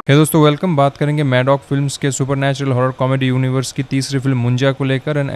हे दोस्तों, वेलकम। बात करेंगे मैडॉक फिल्म्स के सुपरनैचुरल हॉरर कॉमेडी यूनिवर्स की तीसरी फिल्म मुंजा को लेकर। And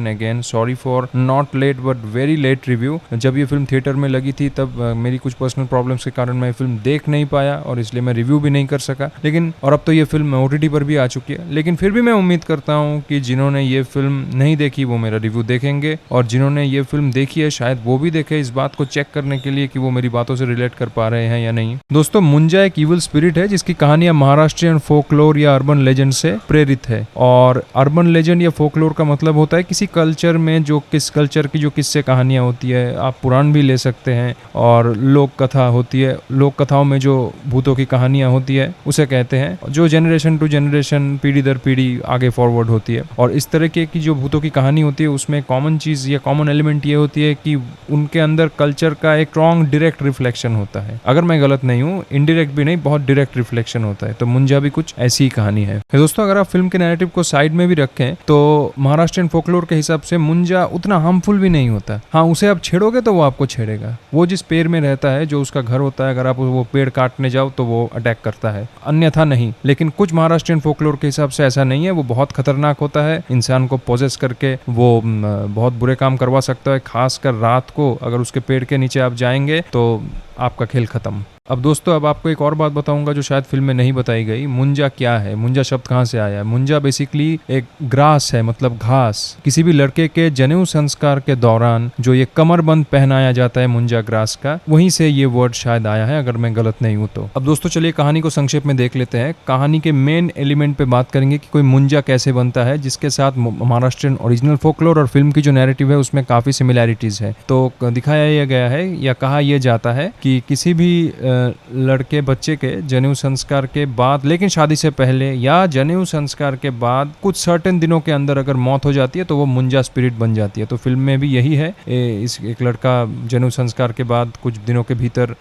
again sorry for not late but very late review. जब ये फिल्म थिएटर में लगी थी तब मेरी कुछ पर्सनल प्रॉब्लम्स के कारण मैं फिल्म देख नहीं पाया और इसलिए मैं रिव्यू भी नहीं कर सका। लेकिन और अब तो ये फिल्म OTT पर भी आ चुकी है। लेकिन फिर भी मैं उम्मीद करता हूँ कि जिन्होंने ये फिल्म नहीं देखी वो मेरा रिव्यू देखेंगे, और जिन्होंने ये फिल्म देखी है शायद वो भी देखे, इस बात को चेक करने के लिए कि वो मेरी बातों से रिलेट कर पा रहे हैं या नहीं। दोस्तों, मुंजा एक इविल स्पिरिट है जिसकी कहानी महाराष्ट्रियन फोकलोर या अर्बन लेजेंड से प्रेरित है। और अर्बन लेजेंड या फोकलोर का मतलब होता है किसी कल्चर में जो किस कल्चर की जो किस्से कहानियां होती है। आप पुराण भी ले सकते हैं, और लोक कथा होती है। लोक कथाओं में जो भूतों की कहानियां होती है उसे कहते हैं, जो जनरेशन टू जनरेशन, पीढ़ी दर पीढ़ी आगे फॉरवर्ड होती है। और इस तरह की जो भूतों की कहानी होती है उसमें कॉमन चीज या कॉमन एलिमेंट ये होती है कि उनके अंदर कल्चर का एक स्ट्रॉन्ग डायरेक्ट रिफ्लेक्शन होता है। अगर मैं गलत नहीं हूँ, इनडायरेक्ट भी नहीं, बहुत डायरेक्ट रिफ्लेक्शन होता है। तो मुंजा भी कुछ ऐसी ही कहानी है। दोस्तों, अगर आप फिल्म के नैरेटिव को साइड में भी रखें तो महाराष्ट्रियन फोकलोर के हिसाब से मुंजा उतना हार्मफुल भी नहीं होता। हाँ, उसे आप छेड़ोगे तो वो आपको छेड़ेगा। वो जिस पेड़ में रहता है, जो उसका घर होता है, अगर आप वो पेड़ काटने जाओ तो वो अटैक करता है, अन्यथा नहीं। लेकिन कुछ महाराष्ट्रियन फोकलोर के हिसाब से ऐसा नहीं है। वो बहुत खतरनाक होता है, इंसान को पोजेस करके वो बहुत बुरे काम करवा सकता है। खासकर रात को अगर उसके पेड़ के नीचे आप जाएंगे तो आपका खेल खत्म। अब दोस्तों, अब आपको एक और बात बताऊंगा जो शायद फिल्म में नहीं बताई गई। मुंजा क्या है? मुंजा शब्द कहाँ से आया है? मुंजा बेसिकली एक ग्रास है, मतलब घास। किसी भी लड़के के जनेऊ संस्कार के दौरान जो ये कमरबंद पहनाया जाता है मुंजा ग्रास का, वहीं से ये वर्ड शायद आया है, अगर मैं गलत नहीं हूं तो। अब दोस्तों, चलिए कहानी को संक्षेप में देख लेते हैं। कहानी के मेन एलिमेंट पे बात करेंगे कि कोई मुंजा कैसे बनता है, जिसके साथ महाराष्ट्रियन ओरिजिनल फोकलोर और फिल्म की जो नैरेटिव है उसमें काफी सिमिलैरिटीज है। तो दिखाया यह गया है या कहा यह जाता है कि किसी भी लड़के बच्चे के जनेऊ संस्कार के बाद, लेकिन शादी से पहले या जनेऊ संस्कार के बाद कुछ सर्टेन दिनों के अंदर अगर मौत हो जाती है तो वो मुंजा स्पिरिट बन जाती है। तो फिल्म में भी यही है। एक लड़का जनेऊ संस्कार के बाद कुछ दिनों के भीतर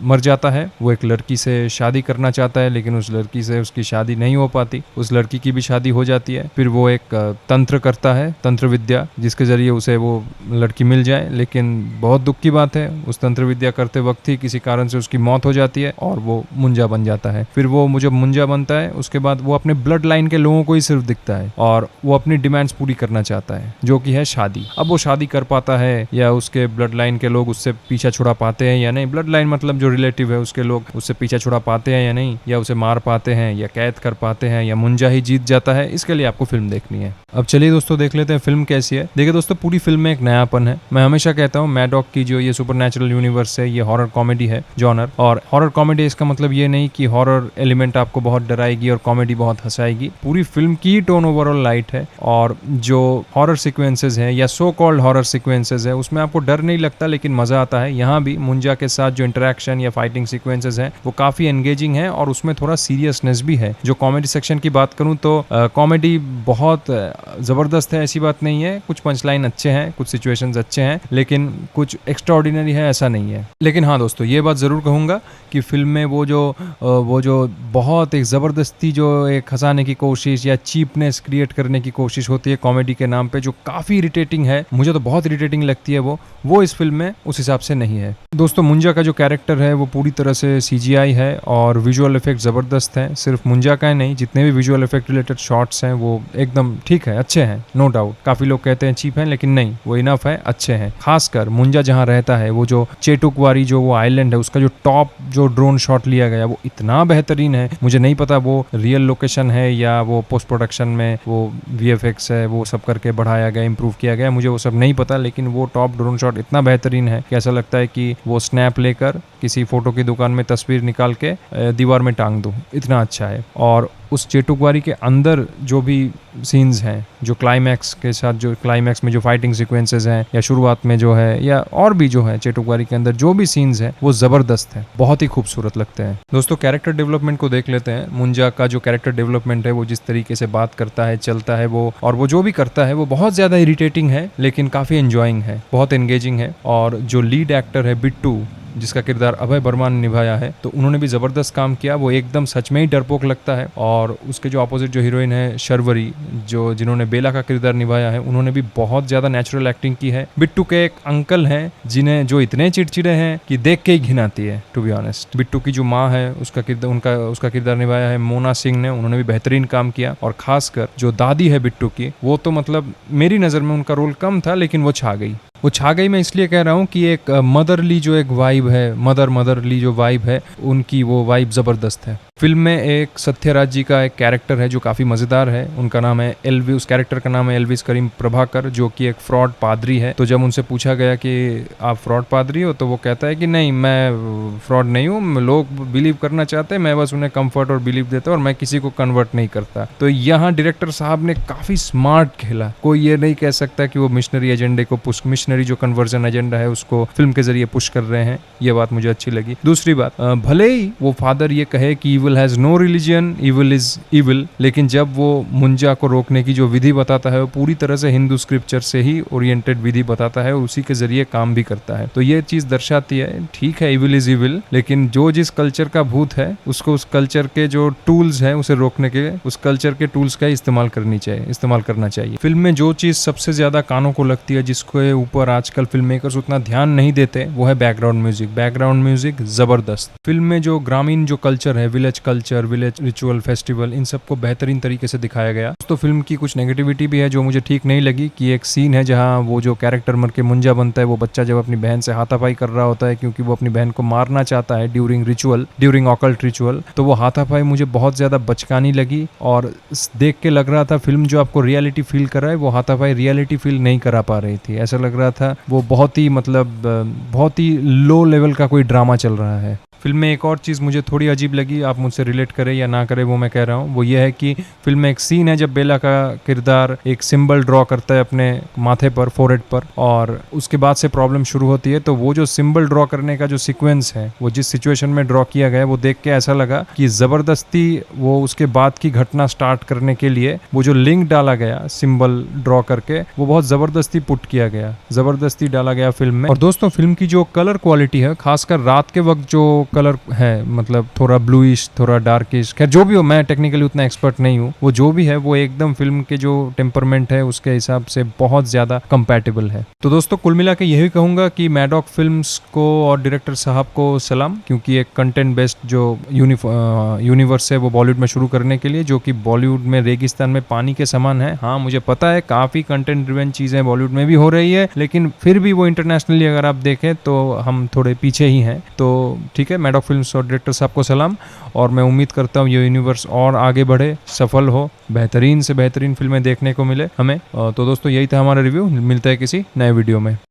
मर जाता है। वो एक लड़की से शादी करना चाहता है, लेकिन उस लड़की से उसकी शादी नहीं हो पाती। उस लड़की की भी शादी हो जाती है। फिर वो एक तंत्र करता है, तंत्र विद्या, जिसके जरिए उसे वो लड़की मिल जाए। लेकिन बहुत दुख की बात है, उस तंत्र विद्या करते वक्त ही किसी कारण से उसकी मौत हो जाती है और वो मुंजा बन जाता है। फिर वो जब मुंजा बनता है उसके बाद वो अपने ब्लड लाइन के लोगों को ही सिर्फ दिखता है और वो अपनी डिमांड्स पूरी करना चाहता है, जो कि है शादी। अब वो शादी कर पाता है या उसके ब्लड लाइन के लोग उससे पीछा छुड़ा पाते हैं या नहीं, ब्लड लाइन मतलब जो रिलेटिव है उसके लोग उससे पीछा छुड़ा पाते हैं या नहीं, या उसे मार पाते हैं या कैद कर पाते हैं, या मुंजा ही जीत जाता है, इसके लिए आपको फिल्म देखनी है। अब चलिए दोस्तों, देख लेते हैं फिल्म कैसी है। देखिए दोस्तों, पूरी फिल्म में एक नयापन है। मैं हमेशा कहता हूँ मैडॉक की जो ये सुपरनैचुरल यूनिवर्स है, ये हॉरर कॉमेडी है जॉनर। और हॉरर कॉमेडी इसका मतलब ये नहीं कि हॉरर एलिमेंट आपको बहुत डराएगी और कॉमेडी बहुत हंसाएगी। पूरी फिल्म की टोन ओवरऑल लाइट है, और जो हॉरर सीक्वेंसेस हैं या सो कॉल्ड हॉरर सीक्वेंसेस है उसमें आपको डर नहीं लगता, लेकिन मजा आता है। यहाँ भी मुंजा के साथ जो इंटरेक्शन या फाइटिंग सीक्वेंसेस हैं वो काफी एंगेजिंग है, और उसमें थोड़ा सीरियसनेस भी है। जो कॉमेडी सेक्शन की बात करूँ तो कॉमेडी बहुत जबरदस्त है, ऐसी बात नहीं है। कुछ पंच लाइन अच्छे हैं, कुछ सिचुएशंस अच्छे हैं, लेकिन कुछ एक्स्ट्रा ऑर्डिनरी है ऐसा नहीं है। लेकिन हाँ दोस्तों, ये बात जरूर कहूंगा कि फिल्म में वो जो बहुत एक ज़बरदस्ती जो एक हंसाने की कोशिश या चीपनेस क्रिएट करने की कोशिश होती है कॉमेडी के नाम पे, जो काफ़ी इरिटेटिंग है, मुझे तो बहुत इरिटेटिंग लगती है, वो इस फिल्म में उस हिसाब से नहीं है। दोस्तों, मुंजा का जो कैरेक्टर है वो पूरी तरह से CGI है और विजुअल इफेक्ट ज़बरदस्त है। सिर्फ मुंजा का ही नहीं, जितने भी विजुअल इफेक्ट रिलेटेड शॉट्स हैं वो एकदम ठीक है, अच्छे हैं, नो डाउट। काफ़ी लोग कहते हैं चीप हैं, लेकिन नहीं, वो इनफ है, अच्छे हैं। खासकर मुंजा जहाँ रहता है, वो जो चेटुकवारी जो वो आइलैंड है, उसका जो टॉप जो ड्रोन शॉट लिया गया वो इतना बेहतरीन है। मुझे नहीं पता वो रियल लोकेशन है या वो पोस्ट प्रोडक्शन में वो VFX है, वो सब करके बढ़ाया गया, इंप्रूव किया गया, मुझे वो सब नहीं पता। लेकिन वो टॉप ड्रोन शॉट इतना बेहतरीन है कि ऐसा लगता है कि वो स्नैप लेकर किसी फोटो की दुकान में तस्वीर निकाल के दीवार में टांग दूं, इतना अच्छा है। और उस चेटुकवारी के अंदर जो भी सीन्स हैं, जो क्लाइमैक्स के साथ, जो क्लाइमैक्स में जो फाइटिंग सीक्वेंसेस हैं या शुरुआत में जो है, या और भी जो है चेटुकवारी के अंदर जो भी सीन्स हैं, वो जबरदस्त है, बहुत ही खूबसूरत लगते हैं। दोस्तों, कैरेक्टर डेवलपमेंट को देख लेते हैं। मुंजा का जो कैरेक्टर डेवलपमेंट है, वो जिस तरीके से बात करता है, चलता है, वो और वो जो भी करता है वो बहुत ज्यादा इरिटेटिंग है, लेकिन काफी एंजॉइंग है, बहुत एंगेजिंग है। और जो लीड एक्टर है बिट्टू, जिसका किरदार अभय वर्मा ने निभाया है, तो उन्होंने भी जबरदस्त काम किया। वो एकदम सच में ही डरपोक लगता है। और उसके जो अपोजिट जो हीरोइन है शर्वरी, जो जिन्होंने बेला का किरदार निभाया है, उन्होंने भी बहुत ज्यादा नेचुरल एक्टिंग की है। बिट्टू के एक अंकल हैं जिन्हें जो इतने चिड़चिड़े हैं कि देख के ही घिन आती है, टू बी ऑनेस्ट। बिट्टू की जो माँ है उसका किरदार निभाया है मोना सिंह ने, उन्होंने भी बेहतरीन काम किया। और खासकर जो दादी है बिट्टू की, वो तो मतलब मेरी नज़र में उनका रोल कम था लेकिन वो छा गई। मैं इसलिए कह रहा हूँ कि एक मदरली जो एक वाइब है, मदरली जो वाइब है, उनकी वो वाइब ज़बरदस्त है। फिल्म में एक सत्यराज जी का एक कैरेक्टर है जो काफ़ी मज़ेदार है। उनका नाम है एलविस, उस कैरेक्टर का नाम है एल्विस करीम प्रभाकर, जो कि एक फ्रॉड पादरी है। तो जब उनसे पूछा गया कि आप फ्रॉड पादरी हो, तो वो कहता है कि नहीं, मैं फ्रॉड नहीं हूँ, लोग बिलीव करना चाहते हैं, मैं बस उन्हें कंफर्ट और बिलीव देता हूँ और मैं किसी को कन्वर्ट नहीं करता। तो यहाँ डायरेक्टर साहब ने काफ़ी स्मार्ट खेला। कोई ये नहीं कह सकता कि वो मिशनरी एजेंडे को मिशनरी जो कन्वर्जन एजेंडा है उसको फिल्म के जरिए पुश कर रहे हैं। ये बात मुझे अच्छी लगी। दूसरी बात, भले ही वो फादर ये कहे कि evil has no religion, evil is evil, लेकिन जब वो मुंजा को रोकने की जो विधि बताता है वो पूरी तरह से हिंदू स्क्रिप्चर से ही ओरिएंटेड विधि बताता है और उसी के जरिए काम भी करता है। तो ये चीज दर्शाती है, ठीक है evil is evil, लेकिन जो जिस कल्चर का भूत है उसको उस कल्चर के जो टूल्स हैं उसे रोकने के उस कल्चर के टूल्स का इस्तेमाल करना चाहिए। फिल्म में जो चीज सबसे ज्यादा कानों को लगती है, जिसके ऊपर आजकल फिल्म मेकर्स उतना ध्यान नहीं देते, वो है बैकग्राउंड म्यूजिक जबरदस्त। फिल्म में जो ग्रामीण जो कल्चर है, village culture, village ritual, festival, इन सबको बेहतरीन तरीके से दिखाया गया। तो फिल्म की कुछ नेगेटिविटी भी है जो मुझे ठीक नहीं लगी, कि एक सीन है जहां वो जो कैरेक्टर मर के मुंजा बनता है, वो बच्चा जब अपनी बहन से हाथापाई कर रहा होता है क्योंकि वो अपनी बहन को मारना चाहता है ड्यूरिंग ऑकल्ट रिचुअल, तो वो हाथापाई मुझे बहुत ज्यादा बचकानी लगी और देख के लग रहा था फिल्म जो आपको रियलिटी फील कर रहा है वो हाथापाई रियलिटी फील नहीं करा पा रही थी। ऐसा लग रहा था वो बहुत ही लो लेवल का कोई ड्रामा चल रहा है। फिल्म में एक और चीज़ मुझे थोड़ी अजीब लगी, आप मुझसे रिलेट करें या ना करें वो मैं कह रहा हूँ, वो ये है कि फिल्म में एक सीन है जब बेला का किरदार एक सिंबल ड्रॉ करता है अपने माथे पर, फोरहेड पर, और उसके बाद से प्रॉब्लम शुरू होती है। तो वो जो सिंबल ड्रॉ करने का जो सीक्वेंस है, वो जिस सिचुएशन में ड्रॉ किया गया है, वो देख के ऐसा लगा कि ज़बरदस्ती वो उसके बाद की घटना स्टार्ट करने के लिए वो जो लिंक डाला गया सिंबल ड्रॉ करके, वो बहुत ज़बरदस्ती पुट किया गया, ज़बरदस्ती डाला गया फिल्म में। और दोस्तों फिल्म की जो कलर क्वालिटी है, खासकर रात के वक्त जो कलर है, मतलब थोड़ा ब्लूइश, थोड़ा डार्किश, खैर जो भी हो, मैं टेक्निकली उतना एक्सपर्ट नहीं हूँ, वो जो भी है वो एकदम फिल्म के जो टेम्परमेंट है उसके हिसाब से बहुत ज्यादा कंपैटिबल है। तो दोस्तों कुल मिला के यही कहूंगा कि मैडॉक फिल्म्स को और डायरेक्टर साहब को सलाम, क्योंकि एक कंटेंट बेस्ड जो यूनिवर्स है वो बॉलीवुड में शुरू करने के लिए, जो कि बॉलीवुड में रेगिस्तान में पानी के समान है। हाँ मुझे पता है काफी कंटेंट ड्रिवन चीजें बॉलीवुड में भी हो रही है, लेकिन फिर भी वो इंटरनेशनली अगर आप देखें तो हम थोड़े पीछे ही हैं। तो ठीक है, मैडॉक फिल्म्स और डायरेक्टर साहब को सलाम, और मैं उम्मीद करता हूँ ये यूनिवर्स और आगे बढ़े, सफल हो, बेहतरीन से बेहतरीन फिल्में देखने को मिले हमें। तो दोस्तों यही था हमारा रिव्यू, मिलता है किसी नए वीडियो में।